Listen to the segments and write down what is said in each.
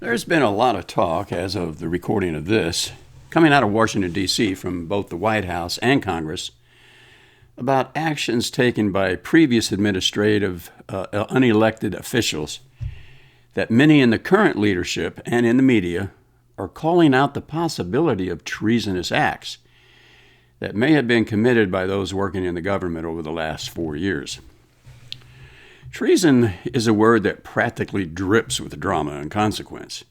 There's been a lot of talk, as of the recording of this, coming out of Washington, D.C., from both the White House and Congress, about actions taken by previous administrative unelected officials that many in the current leadership and in the media are calling out the possibility of treasonous acts that may have been committed by those working in the government over the last 4 years. Treason is a word that practically drips with drama and consequence.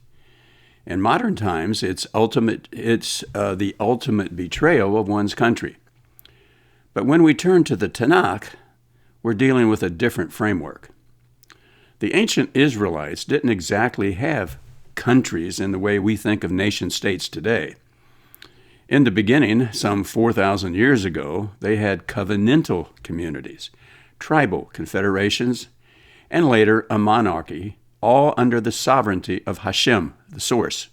In modern times, it's the ultimate betrayal of one's country. But when we turn to the Tanakh, we're dealing with a different framework. The ancient Israelites didn't exactly have countries in the way we think of nation states today. In the beginning, some 4,000 years ago, they had covenantal communities, tribal confederations, and later a monarchy, all under the sovereignty of Hashem, the source.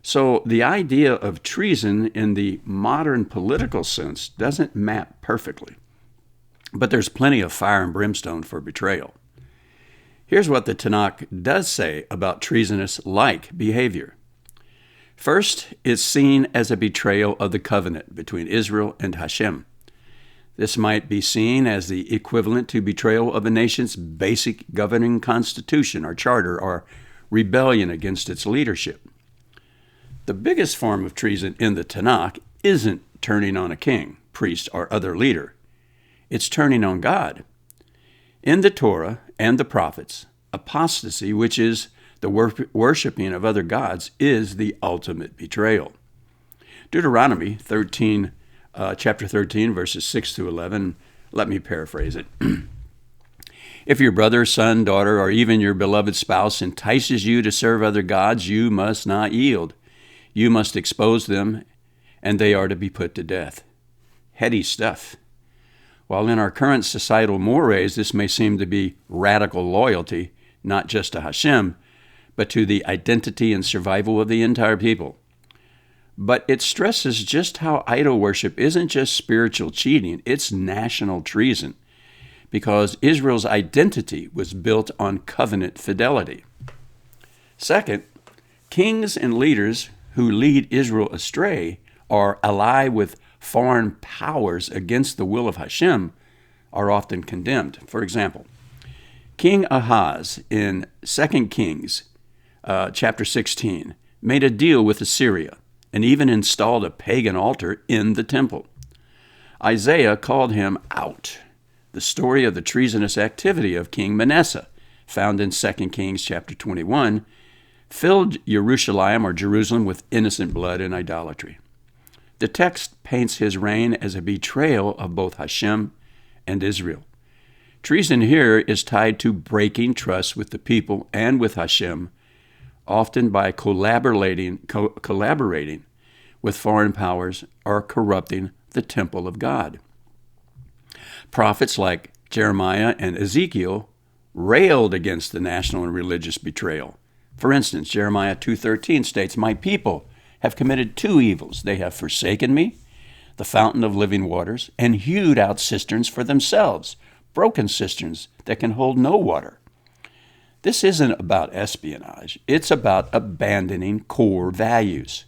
So the idea of treason in the modern political sense doesn't map perfectly. But there's plenty of fire and brimstone for betrayal. Here's what the Tanakh does say about treasonous-like behavior. First, it's seen as a betrayal of the covenant between Israel and Hashem. This might be seen as the equivalent to betrayal of a nation's basic governing constitution or charter or rebellion against its leadership. The biggest form of treason in the Tanakh isn't turning on a king, priest, or other leader. It's turning on God. In the Torah and the prophets, apostasy, which is the worshiping of other gods, is the ultimate betrayal. Deuteronomy chapter 13, verses 6 to 11, let me paraphrase it. If your brother, son, daughter, or even your beloved spouse entices you to serve other gods, you must not yield. You must expose them, and they are to be put to death. Heady stuff. While in our current societal mores, this may seem to be radical loyalty, not just to Hashem, but to the identity and survival of the entire people. But it stresses just how idol worship isn't just spiritual cheating, it's national treason, because Israel's identity was built on covenant fidelity. Second, kings and leaders who lead Israel astray or ally with foreign powers against the will of Hashem are often condemned. For example, King Ahaz in 2 Kings chapter 16 made a deal with Assyria and even installed a pagan altar in the temple. Isaiah called him out. The story of the treasonous activity of King Manasseh, found in 2 Kings chapter 21, filled Jerusalem with innocent blood and idolatry. The text paints his reign as a betrayal of both Hashem and Israel. Treason here is tied to breaking trust with the people and with Hashem, often by collaborating with foreign powers or corrupting the temple of God. Prophets like Jeremiah and Ezekiel railed against the national and religious betrayal. For instance, Jeremiah 2:13 states, "My people have committed two evils. They have forsaken me, the fountain of living waters, and hewed out cisterns for themselves, broken cisterns that can hold no water." This isn't about espionage. It's about abandoning core values.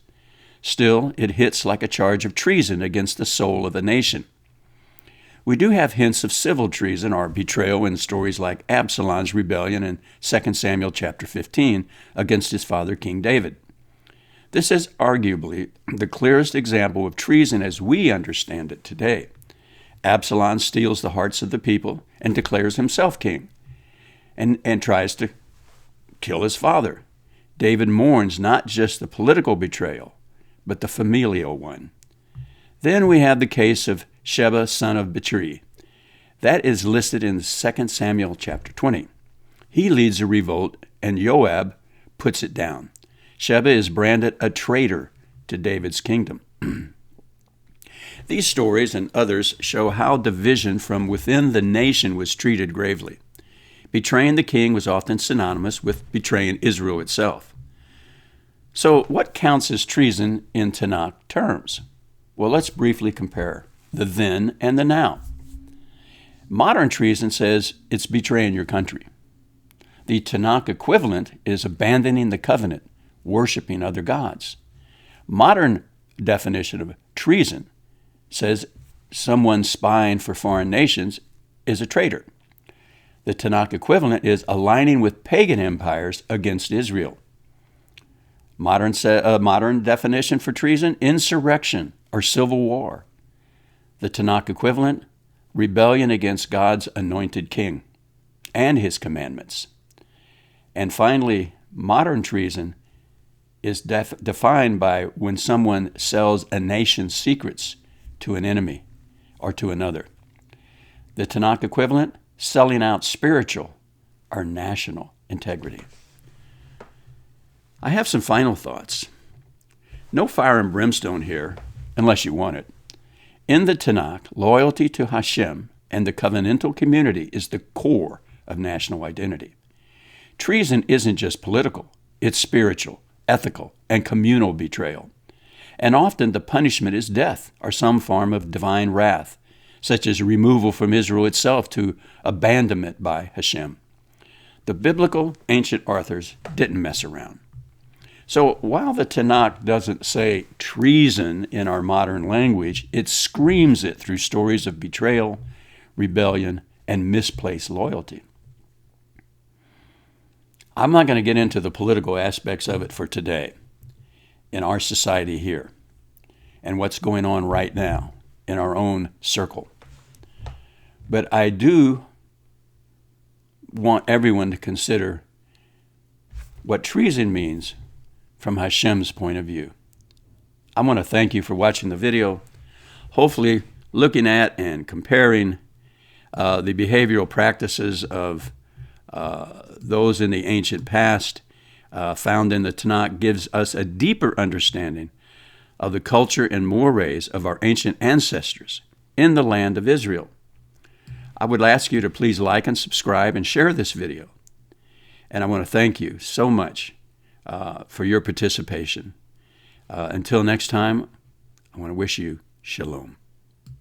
Still, it hits like a charge of treason against the soul of a nation. We do have hints of civil treason or betrayal in stories like Absalom's rebellion in 2 Samuel chapter 15 against his father, King David. This is arguably the clearest example of treason as we understand it today. Absalom steals the hearts of the people and declares himself king and tries to kill his father. David mourns not just the political betrayal, but the familial one. Then we have the case of Sheba, son of Bichri. That is listed in 2 Samuel chapter 20. He leads a revolt, and Joab puts it down. Sheba is branded a traitor to David's kingdom. These stories and others show how division from within the nation was treated gravely. Betraying the king was often synonymous with betraying Israel itself. So what counts as treason in Tanakh terms? Well, let's briefly compare the then and the now. Modern treason says it's betraying your country. The Tanakh equivalent is abandoning the covenant, worshiping other gods. Modern definition of treason says someone spying for foreign nations is a traitor. The Tanakh equivalent is aligning with pagan empires against Israel. Modern definition for treason, insurrection or civil war. The Tanakh equivalent, rebellion against God's anointed king and his commandments. And finally, modern treason is defined by when someone sells a nation's secrets to an enemy or to another. The Tanakh equivalent, selling out spiritual or national integrity. I have some final thoughts. No fire and brimstone here, unless you want it. In the Tanakh, loyalty to Hashem and the covenantal community is the core of national identity. Treason isn't just political, it's spiritual, ethical, and communal betrayal. And often the punishment is death or some form of divine wrath, such as removal from Israel itself to abandonment by Hashem. The biblical ancient authors didn't mess around. So while the Tanakh doesn't say treason in our modern language, it screams it through stories of betrayal, rebellion, and misplaced loyalty. I'm not going to get into the political aspects of it for today in our society here and what's going on right now in our own circle. But I do want everyone to consider what treason means from Hashem's point of view. I want to thank you for watching the video, hopefully looking at and comparing the behavioral practices of those in the ancient past found in the Tanakh gives us a deeper understanding of the culture and mores of our ancient ancestors in the land of Israel. I would ask you to please like and subscribe and share this video. And I want to thank you so much for your participation. Until next time, I want to wish you shalom.